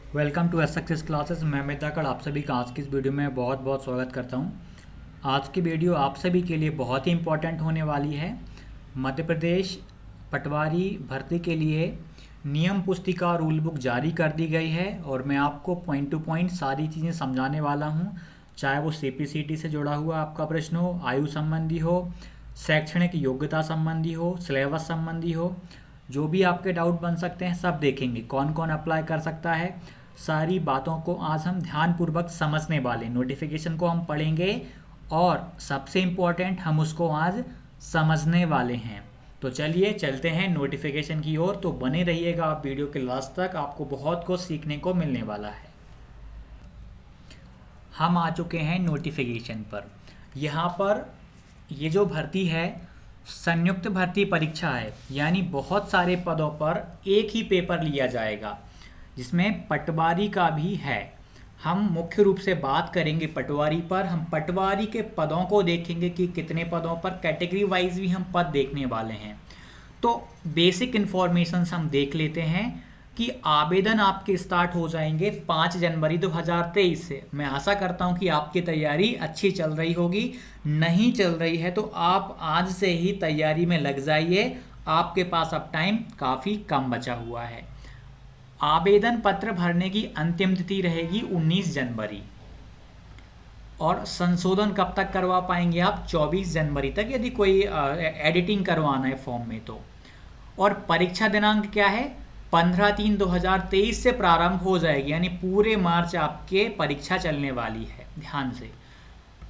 Welcome to success classes. मैं अमित धाकड़ आप सभी का आज की इस वीडियो में बहुत बहुत स्वागत करता हूं। आज की वीडियो आप सभी के लिए बहुत ही इम्पोर्टेंट होने वाली है। मध्य प्रदेश पटवारी भर्ती के लिए नियम पुस्तिका रूल बुक जारी कर दी गई है और मैं आपको पॉइंट टू पॉइंट सारी चीज़ें समझाने वाला हूं, चाहे वो सीपीसीटी से जुड़ा हुआ आपका प्रश्न हो, आयु संबंधी हो, शैक्षणिक योग्यता संबंधी हो, सिलेबस संबंधी हो, जो भी आपके डाउट बन सकते हैं सब देखेंगे। कौन कौन अप्लाई कर सकता है, सारी बातों को आज हम ध्यानपूर्वक समझने वाले। नोटिफिकेशन को हम पढ़ेंगे और सबसे इम्पोर्टेंट हम उसको आज समझने वाले हैं। तो चलिए चलते हैं नोटिफिकेशन की ओर। तो बने रहिएगा आप वीडियो के लास्ट तक, आपको बहुत कुछ सीखने को मिलने वाला है। हम आ चुके हैं नोटिफिकेशन पर। यहाँ पर ये जो भर्ती है संयुक्त भर्ती परीक्षा है, यानी बहुत सारे पदों पर एक ही पेपर लिया जाएगा, जिसमें पटवारी का भी है। हम मुख्य रूप से बात करेंगे पटवारी पर। हम पटवारी के पदों को देखेंगे कि कितने पदों पर, कैटेगरी वाइज भी हम पद देखने वाले हैं। तो बेसिक इन्फॉर्मेशन हम देख लेते हैं कि आवेदन आपके स्टार्ट हो जाएंगे 5 जनवरी 2023 से। मैं आशा करता हूं कि आपकी तैयारी अच्छी चल रही होगी। नहीं चल रही है तो आप आज से ही तैयारी में लग जाइए, आपके पास अब टाइम काफ़ी कम बचा हुआ है। आवेदन पत्र भरने की अंतिम तिथि रहेगी 19 जनवरी और संशोधन कब तक करवा पाएंगे आप? 24 जनवरी तक, यदि कोई एडिटिंग करवाना है फॉर्म में तो। और परीक्षा दिनांक क्या है? 15/3/2023 से प्रारंभ हो जाएगी, यानी पूरे मार्च आपके परीक्षा चलने वाली है। ध्यान से,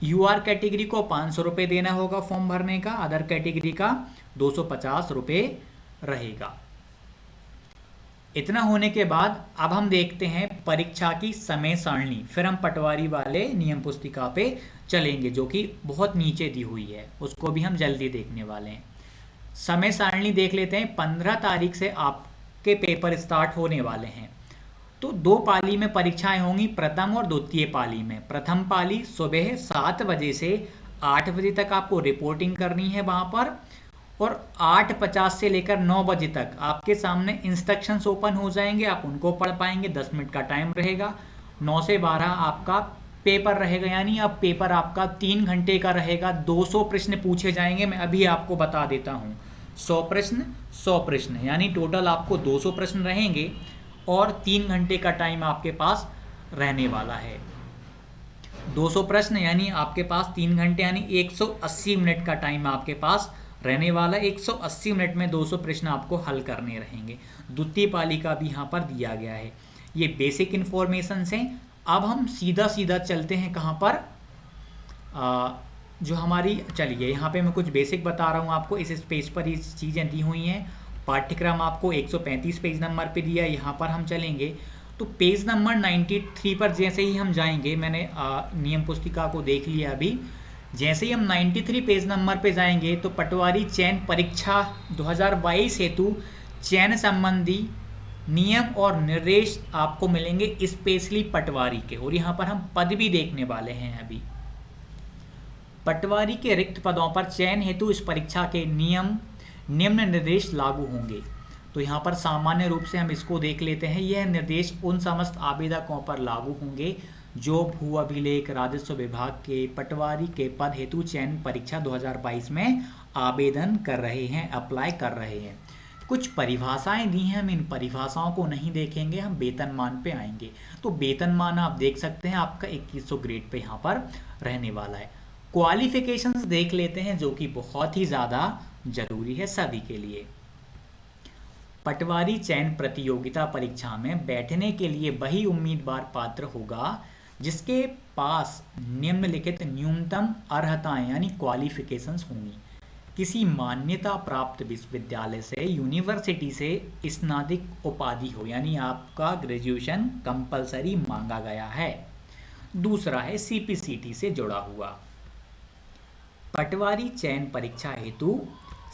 यूआर कैटेगरी को 500 रुपये देना होगा फॉर्म भरने का, अदर कैटेगरी का 250 रुपये रहेगा। इतना होने के बाद अब हम देखते हैं परीक्षा की समय सारणी। फिर हम पटवारी वाले नियम पुस्तिका पे चलेंगे, जो कि बहुत नीचे दी हुई है, उसको भी हम जल्दी देखने वाले हैं। समय सारणी देख लेते हैं। 15 तारीख से आपके पेपर स्टार्ट होने वाले हैं। तो 2 पाली में परीक्षाएं होंगी, प्रथम और द्वितीय पाली में। प्रथम पाली सुबह 7 बजे से 8 बजे तक आपको रिपोर्टिंग करनी है वहाँ पर, और 8:50 से लेकर 9 बजे तक आपके सामने इंस्ट्रक्शंस ओपन हो जाएंगे, आप उनको पढ़ पाएंगे। 10 मिनट का टाइम रहेगा। 9 से 12 आपका पेपर रहेगा, यानी अब पेपर आपका 3 घंटे का रहेगा। 200 प्रश्न पूछे जाएंगे। मैं अभी आपको बता देता हूँ, 100 प्रश्न 100 प्रश्न, यानी टोटल आपको 200 प्रश्न रहेंगे और 3 घंटे का टाइम आपके पास रहने वाला है। 200 प्रश्न यानी आपके पास 3 घंटे, यानी 180 मिनट का टाइम आपके पास रहने वाला। 180 मिनट में 200 प्रश्न आपको हल करने रहेंगे। द्वितीय पाली का भी यहाँ पर दिया गया है। ये बेसिक इन्फॉर्मेशन हैं। अब हम सीधा सीधा चलते हैं कहाँ पर, जो हमारी, चलिए यहाँ पे मैं कुछ बेसिक बता रहा हूँ आपको। इस पेज पर ये चीज़ें दी हुई हैं। पाठ्यक्रम आपको 135 पेज नंबर पे दिया है। यहाँ पर हम चलेंगे तो पेज नंबर 93 पर जैसे ही हम जाएंगे, मैंने नियम पुस्तिका को देख लिया अभी। जैसे ही हम 93 पेज नंबर पे जाएंगे तो पटवारी चयन परीक्षा 2022 हेतु चयन संबंधी नियम और निर्देश आपको मिलेंगे स्पेशली पटवारी के, और यहाँ पर हम पद भी देखने वाले हैं अभी। पटवारी के रिक्त पदों पर चयन हेतु इस परीक्षा के नियम निम्न निर्देश लागू होंगे। तो यहाँ पर सामान्य रूप से हम इसको देख लेते हैं। यह निर्देश उन समस्त आवेदकों पर लागू होंगे जो भू अभिलेख राजस्व विभाग के पटवारी के पद हेतु चयन परीक्षा 2022 में आवेदन कर रहे हैं, अप्लाई कर रहे हैं। कुछ परिभाषाएं दी हैं, हम इन परिभाषाओं को नहीं देखेंगे, हम वेतनमान पे आएंगे। तो वेतनमान आप देख सकते हैं, आपका 2100 ग्रेड पे यहाँ पर रहने वाला है। क्वालिफिकेशंस देख लेते हैं, जो कि बहुत ही ज़्यादा जरूरी है सभी के लिए। पटवारी चयन प्रतियोगिता परीक्षा में बैठने के लिए वही उम्मीदवार पात्र होगा जिसके पास निम्नलिखित न्यूनतम अर्हताएं यानी क्वालिफिकेशंस होंगी। किसी मान्यता प्राप्त विश्वविद्यालय से, यूनिवर्सिटी से स्नातक उपाधि हो, यानी आपका ग्रेजुएशन कंपलसरी मांगा गया है। दूसरा है सीपीसीटी से जुड़ा हुआ। पटवारी चयन परीक्षा हेतु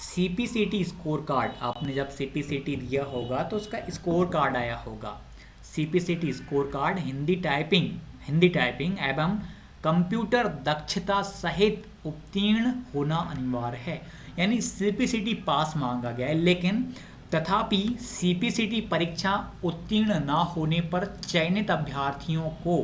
सीपीसीटी स्कोर कार्ड, आपने जब सीपीसीटी दिया होगा तो उसका स्कोर कार्ड आया होगा। CPCT score card Hindi typing एवं कंप्यूटर दक्षता सहित उत्तीर्ण होना अनिवार्य है। यानी सीपीसीटी पास मांगा गया है, लेकिन तथापि सीपीसीटी परीक्षा उत्तीर्ण न होने पर चयनित अभ्यर्थियों को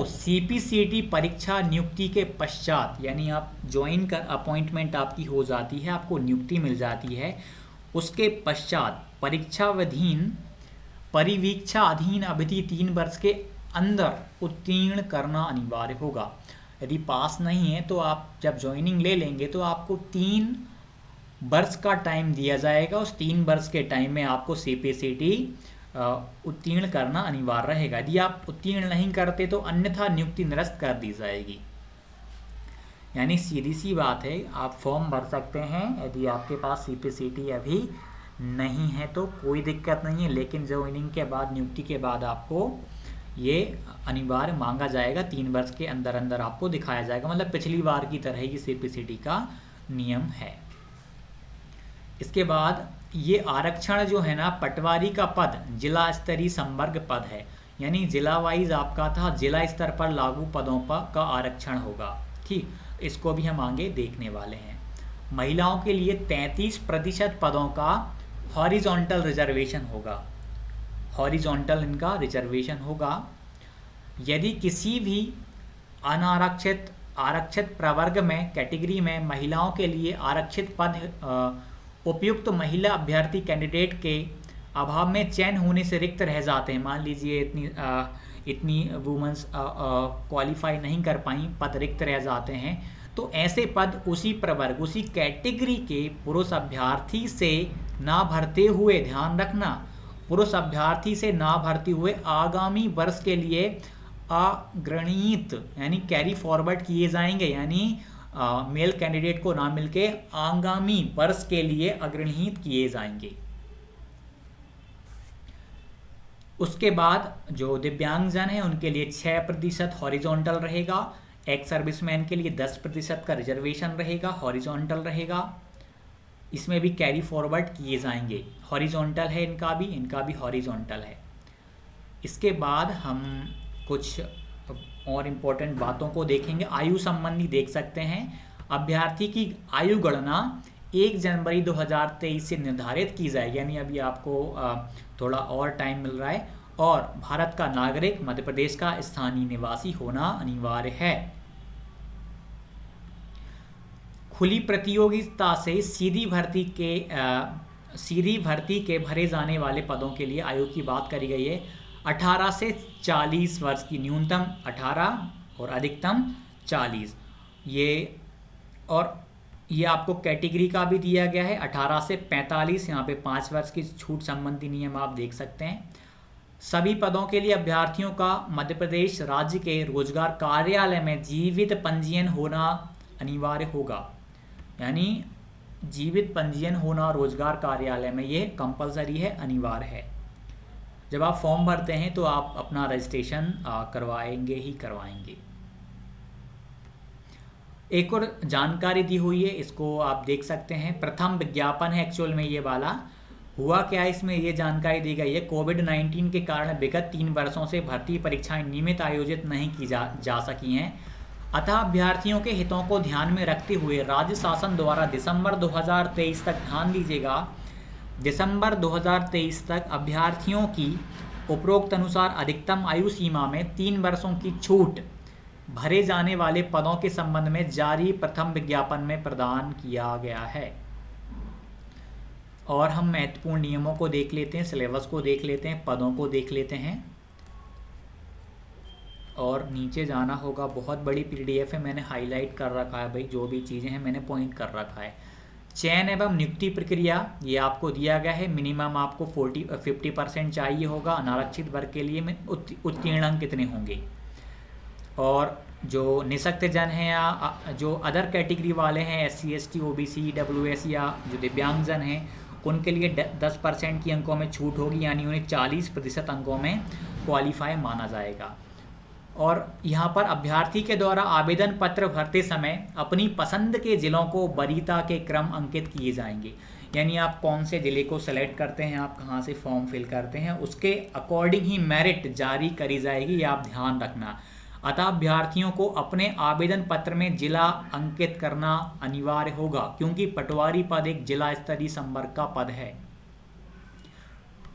सीपीसीटी परीक्षा नियुक्ति के पश्चात, यानी आप ज्वाइन कर अपॉइंटमेंट आपकी हो जाती है, आपको नियुक्ति मिल जाती है, उसके पश्चात परिवीक्षा अधीन अवधि 3 वर्ष के अंदर उत्तीर्ण करना अनिवार्य होगा। यदि पास नहीं है तो आप जब ज्वाइनिंग ले लेंगे तो आपको 3 वर्ष का टाइम दिया जाएगा। उस 3 वर्ष के टाइम में आपको सीपीसीटी उत्तीर्ण करना अनिवार्य रहेगा। यदि आप उत्तीर्ण नहीं करते तो अन्यथा नियुक्ति निरस्त कर दी जाएगी। यानी सीधी सी बात है, आप फॉर्म भर सकते हैं, यदि आपके पास सीपीसीटी अभी नहीं है तो कोई दिक्कत नहीं है, लेकिन ज्वाइनिंग के बाद, नियुक्ति के बाद आपको ये अनिवार्य मांगा जाएगा, 3 वर्ष के अंदर अंदर आपको दिखाया जाएगा। मतलब पिछली बार की तरह ही सीपीसीटी का नियम है। इसके बाद ये आरक्षण जो है ना, पटवारी का पद जिला स्तरीय संवर्ग पद है, यानी जिला वाइज आपका था, जिला स्तर पर लागू पदों का आरक्षण होगा। ठीक, इसको भी हम आगे देखने वाले हैं। महिलाओं के लिए 33% पदों का हॉरिजॉन्टल रिजर्वेशन होगा। हॉरिजॉन्टल इनका रिजर्वेशन होगा। यदि किसी भी आरक्षित प्रवर्ग में, कैटेगरी में महिलाओं के लिए आरक्षित पद उपयुक्त महिला अभ्यर्थी कैंडिडेट के अभाव में चयन होने से रिक्त रह जाते हैं, मान लीजिए इतनी वुमेन्स क्वालिफाई नहीं कर पाई, पद रिक्त रह जाते हैं, तो ऐसे पद उसी प्रवर्ग, उसी कैटेगरी के पुरुष अभ्यर्थी से ना भरते हुए, ध्यान रखना, पुरुष अभ्यर्थी से ना भरते हुए आगामी वर्ष के लिए अग्रणीत यानी कैरी फॉरवर्ड किए जाएंगे। यानी मेल कैंडिडेट को ना मिलके आगामी वर्ष के लिए अग्रणीत किए जाएंगे। उसके बाद जो दिव्यांगजन है उनके लिए 6% हॉरिजॉन्टल रहेगा। एक्स सर्विसमैन के लिए 10% का रिजर्वेशन रहेगा, हॉरिजॉन्टल रहेगा। इसमें भी कैरी फॉरवर्ड किए जाएंगे। हॉरिजॉन्टल है इनका भी हॉरिजॉन्टल है। इसके बाद हम कुछ और इम्पोर्टेंट बातों को देखेंगे। आयु संबंधी देख सकते हैं। अभ्यर्थी की आयु गणना 1 जनवरी 2023 से निर्धारित की जाएगी, यानी अभी आपको थोड़ा और टाइम मिल रहा है। और भारत का नागरिक, मध्य प्रदेश का स्थानीय निवासी होना अनिवार्य है। खुली प्रतियोगिता से सीधी भर्ती के भरे जाने वाले पदों के लिए आयु की बात करी गई है। 18 से 40 वर्ष की, न्यूनतम 18 और अधिकतम 40। ये आपको कैटेगरी का भी दिया गया है। 18 से 45, यहाँ पे 5 वर्ष की छूट संबंधी नियम आप देख सकते हैं। सभी पदों के लिए अभ्यर्थियों का मध्य प्रदेश राज्य के रोजगार कार्यालय में जीवित पंजीयन होना अनिवार्य होगा। यानी जीवित पंजीयन होना रोजगार कार्यालय में, ये कंपलसरी है, अनिवार्य है। जब आप फॉर्म भरते हैं तो आप अपना रजिस्ट्रेशन करवाएंगे। एक और जानकारी दी हुई है, इसको आप देख सकते हैं। प्रथम विज्ञापन है एक्चुअल में ये वाला। हुआ क्या है, इसमें ये जानकारी दी गई है, कोविड-19 के कारण विगत 3 वर्षों से भर्ती परीक्षाएं नियमित आयोजित नहीं की जा सकी हैं। अतः अभ्यर्थियों के हितों को ध्यान में रखते हुए राज्य शासन द्वारा दिसंबर 2023 तक, ध्यान दीजिएगा, दिसंबर 2023 तक अभ्यर्थियों की उपरोक्त अनुसार अधिकतम आयु सीमा में 3 वर्षों की छूट भरे जाने वाले पदों के संबंध में जारी प्रथम विज्ञापन में प्रदान किया गया है। और हम महत्वपूर्ण नियमों को देख लेते हैं, सिलेबस को देख लेते हैं, पदों को देख लेते हैं। और नीचे जाना होगा, बहुत बड़ी पीडीएफ है, मैंने हाईलाइट कर रखा है भाई, जो भी चीज़ें हैं मैंने पॉइंट कर रखा है। चयन एवं नियुक्ति प्रक्रिया ये आपको दिया गया है। मिनिमम आपको 50% चाहिए होगा। अनारक्षित वर्ग के लिए उत्तीर्ण अंक कितने होंगे। और जो निःशक्त जन हैं या जो अदर कैटेगरी वाले हैं, SC ST OBC EWS या जो दिव्यांग जन हैं, उनके लिए 10% की अंकों में छूट होगी, यानी उन्हें 40% अंकों में क्वालिफाई माना जाएगा। और यहाँ पर अभ्यर्थी के द्वारा आवेदन पत्र भरते समय अपनी पसंद के ज़िलों को वरीयता के क्रम अंकित किए जाएंगे। यानी आप कौन से ज़िले को सेलेक्ट करते हैं, आप कहाँ से फॉर्म फिल करते हैं, उसके अकॉर्डिंग ही मेरिट जारी करी जाएगी, ये आप ध्यान रखना। अतः अभ्यर्थियों को अपने आवेदन पत्र में जिला अंकित करना अनिवार्य होगा, क्योंकि पटवारी पद एक जिला स्तरीय संवर्ग का पद है।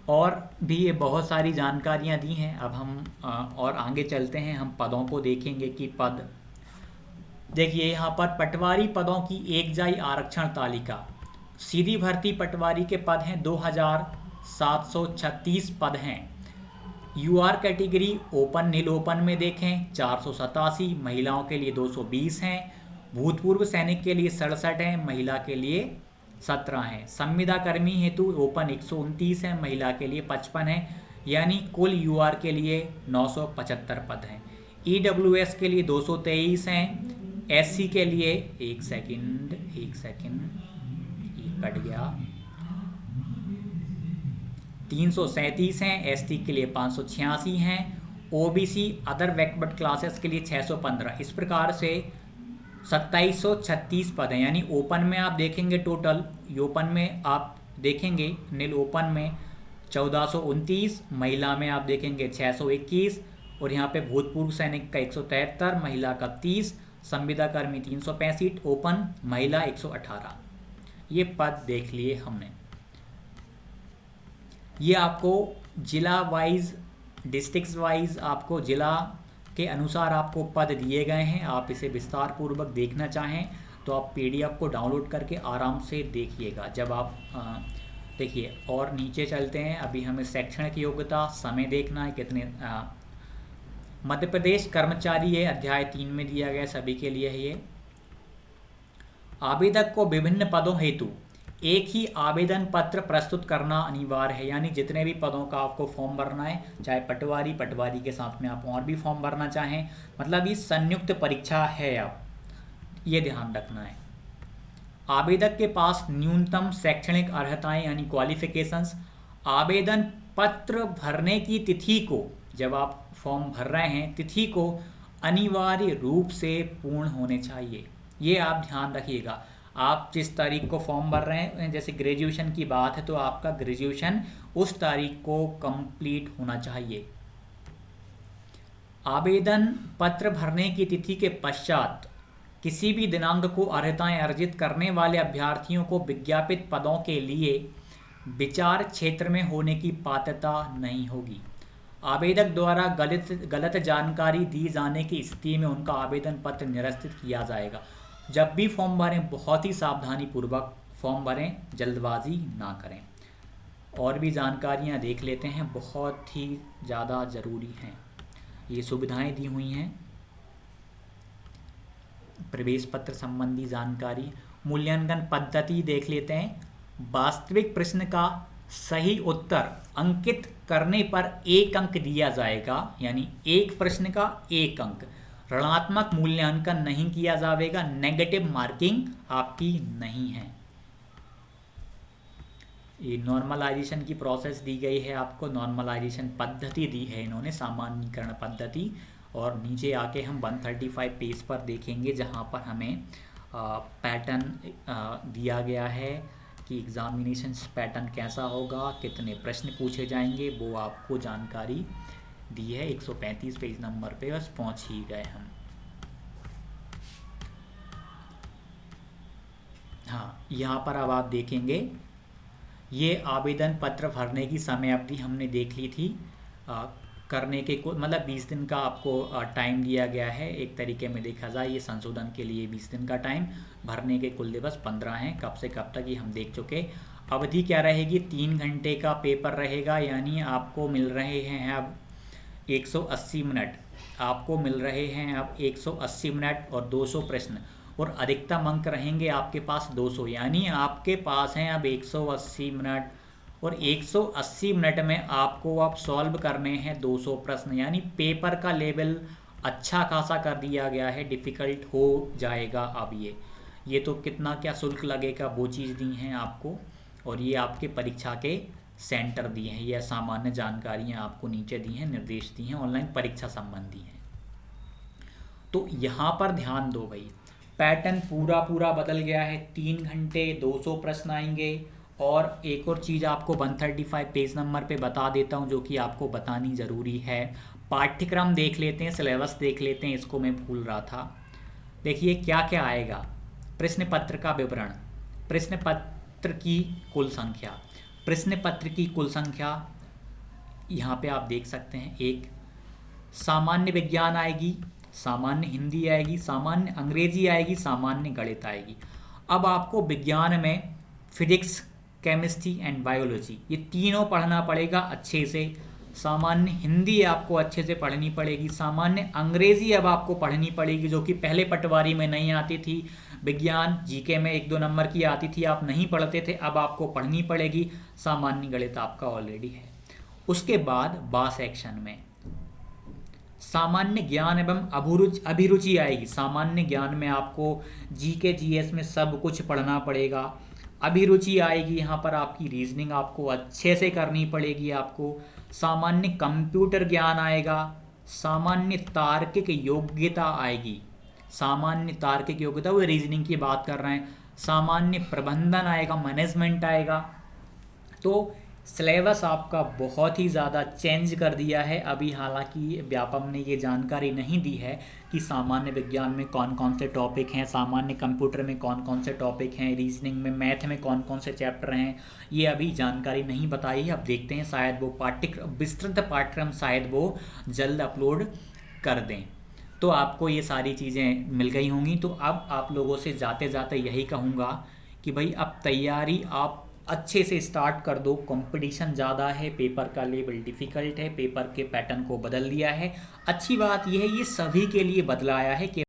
और भी ये बहुत सारी जानकारियां दी हैं। अब हम और आगे चलते हैं, हम पदों को देखेंगे कि पद देखिए यहाँ पर पटवारी पदों की एकजाई आरक्षण तालिका। सीधी भर्ती पटवारी के पद हैं 2736 पद हैं। यूआर कैटेगरी ओपन नील ओपन में देखें 487, महिलाओं के लिए 220 हैं। भूतपूर्व सैनिक के लिए 67 हैं, महिला के लिए 17 हैं। संविदा कर्मी हेतु ओपन 129 है, महिला के लिए 55 है, यानी कुल यूआर के लिए 975 पद हैं। ईडब्ल्यूएस के लिए 223 हैं। एससी के लिए एक सेकंड ये कट गया 337 हैं। एसटी के लिए 586 हैं। ओबीसी अदर बैकवर्ड क्लासेस के लिए 615। इस प्रकार से 2736 पद हैं। यानी ओपन में आप देखेंगे टोटल, ओपन में आप देखेंगे नील ओपन में 1429, महिला में आप देखेंगे 621, और यहाँ पे भूतपूर्व सैनिक का 173, महिला का 30, संविदा कर्मी 365, ओपन महिला 118। ये पद देख लिए हमने। ये आपको जिला वाइज, डिस्ट्रिक्ट वाइज आपको जिला के अनुसार आपको पद दिए गए हैं। आप इसे विस्तार पूर्वक देखना चाहें तो आप पीडीएफ को डाउनलोड करके आराम से देखिएगा। जब आप देखिए, और नीचे चलते हैं। अभी हमें शैक्षणिक योग्यता समय देखना है कितने मध्य प्रदेश कर्मचारी है, अध्याय 3 में दिया गया, सभी के लिए है ये। आवेदक को विभिन्न पदों हेतु एक ही आवेदन पत्र प्रस्तुत करना अनिवार्य है। यानी जितने भी पदों का आपको फॉर्म भरना है, चाहे पटवारी के साथ में आप और भी फॉर्म भरना चाहें, मतलब ये संयुक्त परीक्षा है, आप ये ध्यान रखना है। आवेदक के पास न्यूनतम शैक्षणिक अर्हताएं यानी क्वालिफिकेशंस, आवेदन पत्र भरने की तिथि को, जब आप फॉर्म भर रहे हैं, तिथि को अनिवार्य रूप से पूर्ण होने चाहिए। ये आप ध्यान रखिएगा। आप जिस तारीख को फॉर्म भर रहे हैं, जैसे ग्रेजुएशन की बात है तो आपका ग्रेजुएशन उस तारीख को कंप्लीट होना चाहिए। आवेदन पत्र भरने की तिथि के पश्चात किसी भी दिनांक को अर्हताएं अर्जित करने वाले अभ्यर्थियों को विज्ञापित पदों के लिए विचार क्षेत्र में होने की पात्रता नहीं होगी। आवेदक द्वारा गलत जानकारी दी जाने की स्थिति में उनका आवेदन पत्र निरस्तित किया जाएगा। जब भी फॉर्म भरें बहुत ही सावधानी पूर्वक फॉर्म भरें, जल्दबाजी ना करें। और भी जानकारियां देख लेते हैं, बहुत ही ज़्यादा ज़रूरी हैं। ये सुविधाएं दी हुई हैं। प्रवेश पत्र संबंधी जानकारी, मूल्यांकन पद्धति देख लेते हैं। वास्तविक प्रश्न का सही उत्तर अंकित करने पर 1 अंक दिया जाएगा, यानी एक प्रश्न का 1 अंक। ऋणात्मक मूल्यांकन नहीं किया जाएगा, नेगेटिव मार्किंग आपकी नहीं है। ये नॉर्मलाइजेशन की प्रोसेस दी गई है आपको, नॉर्मलाइजेशन पद्धति दी है इन्होंने, सामान्यीकरण पद्धति। और नीचे आके हम 135 पेज पर देखेंगे, जहाँ पर हमें पैटर्न दिया गया है कि एग्जामिनेशन पैटर्न कैसा होगा, कितने प्रश्न पूछे जाएंगे, वो आपको जानकारी दी है। 135 पेज नंबर पे बस पहुंच ही गए हम। हाँ, यहाँ पर अब आप देखेंगे ये आवेदन पत्र भरने की समय अवधि हमने देख ली थी। करने के को मतलब 20 दिन का आपको टाइम दिया गया है। एक तरीके में देखा जाए ये संशोधन के लिए 20 दिन का टाइम, भरने के कुल दिवस 15 हैं। कब से कब तक ये हम देख चुके। अवधि क्या रहेगी, 3 घंटे का पेपर रहेगा, यानी आपको मिल रहे हैं अब 180 मिनट। आपको मिल रहे हैं अब 180 मिनट और 200 प्रश्न, और अधिकतम अंक रहेंगे आपके पास 200, यानी आपके पास हैं अब 180 मिनट, और 180 मिनट में आपको अब सॉल्व करने हैं 200 प्रश्न। यानी पेपर का लेवल अच्छा खासा कर दिया गया है, डिफ़िकल्ट हो जाएगा। अब ये तो कितना क्या शुल्क लगेगा वो चीज़ दी हैं आपको, और ये आपके परीक्षा के सेंटर दिए हैं। ये सामान्य जानकारियाँ आपको नीचे दी हैं, निर्देश दिए हैं, ऑनलाइन परीक्षा संबंधी हैं। तो यहाँ पर ध्यान दो भाई, पैटर्न पूरा बदल गया है। 3 घंटे 200 प्रश्न आएंगे, और एक और चीज़ आपको 135 पेज नंबर पे बता देता हूँ जो कि आपको बतानी ज़रूरी है। पाठ्यक्रम देख लेते हैं, सिलेबस देख लेते हैं, इसको मैं भूल रहा था। देखिए क्या क्या आएगा। प्रश्न पत्र का विवरण, प्रश्न पत्र की कुल संख्या, प्रश्न पत्र की कुल संख्या यहाँ पे आप देख सकते हैं। एक सामान्य विज्ञान आएगी, सामान्य हिंदी आएगी, सामान्य अंग्रेजी आएगी, सामान्य गणित आएगी। अब आपको विज्ञान में फिजिक्स, केमिस्ट्री एंड बायोलॉजी ये तीनों पढ़ना पड़ेगा अच्छे से। सामान्य हिंदी आपको अच्छे से पढ़नी पड़ेगी, सामान्य अंग्रेजी अब आपको पढ़नी पड़ेगी जो कि पहले पटवारी में नहीं आती थी। विज्ञान जीके में 1-2 नंबर की आती थी, आप नहीं पढ़ते थे, अब आपको पढ़नी पड़ेगी। सामान्य गणित आपका ऑलरेडी है। उसके बाद बा सेक्शन में सामान्य ज्ञान एवं अभिरुचि आएगी। सामान्य ज्ञान में आपको जीके जीएस में सब कुछ पढ़ना पड़ेगा। अभिरुचि आएगी, यहाँ पर आपकी रीजनिंग आपको अच्छे से करनी पड़ेगी आपको। सामान्य कंप्यूटर ज्ञान आएगा, सामान्य तार्किक योग्यता आएगी, सामान्य तार्किक योग्यता वो रीजनिंग की बात कर रहे हैं। सामान्य प्रबंधन आएगा, मैनेजमेंट आएगा। तो सिलेबस आपका बहुत ही ज़्यादा चेंज कर दिया है अभी। हालांकि व्यापम ने ये जानकारी नहीं दी है कि सामान्य विज्ञान में कौन कौन से टॉपिक हैं, सामान्य कंप्यूटर में कौन कौन से टॉपिक हैं, रीजनिंग में, मैथ में कौन कौन से चैप्टर हैं, ये अभी जानकारी नहीं बताई है। अब देखते हैं, शायद वो विस्तृत पाठ्यक्रम शायद वो जल्द अपलोड कर दें। तो आपको ये सारी चीज़ें मिल गई होंगी। तो अब आप लोगों से जाते जाते यही कहूँगा कि भाई अब तैयारी आप अच्छे से स्टार्ट कर दो। कंपटीशन ज़्यादा है, पेपर का लेवल डिफ़िकल्ट है, पेपर के पैटर्न को बदल दिया है। अच्छी बात यह है ये सभी के लिए बदलाया है कि